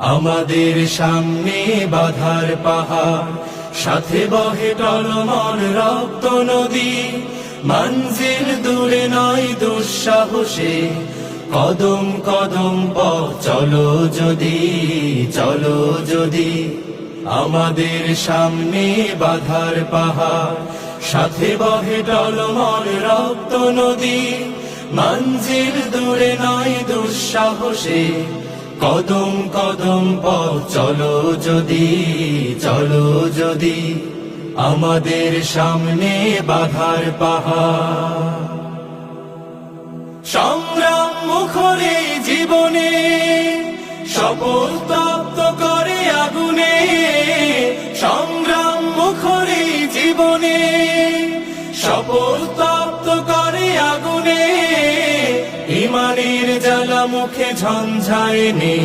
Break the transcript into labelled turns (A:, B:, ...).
A: আমাদের সামনে বাধার পাহাড়, সাথে বহে টলমল রক্ত নদী। মঞ্জিল দূরে নয় দুঃসাহসে, কদম কদম পথ চলো যদি, চলো যদি। আমাদের সামনে বাধার পাহাড়, সাথে বহে টলমল রক্ত নদী। মঞ্জিল দূরে নয় দুঃসাহসে, কদম কদম পথ চলো যদি, চলো যদি। আমাদের সামনে বাধার পাহাড়, সংগ্রাম মুখরে জীবনে, শপথ তপ্ত করে আগুনে। সংগ্রাম মুখরে জীবনে, শপথ তপ্ত করে আগুনে। ইমানের জ্বালা মুখে ঝঞ্ঝা এনে,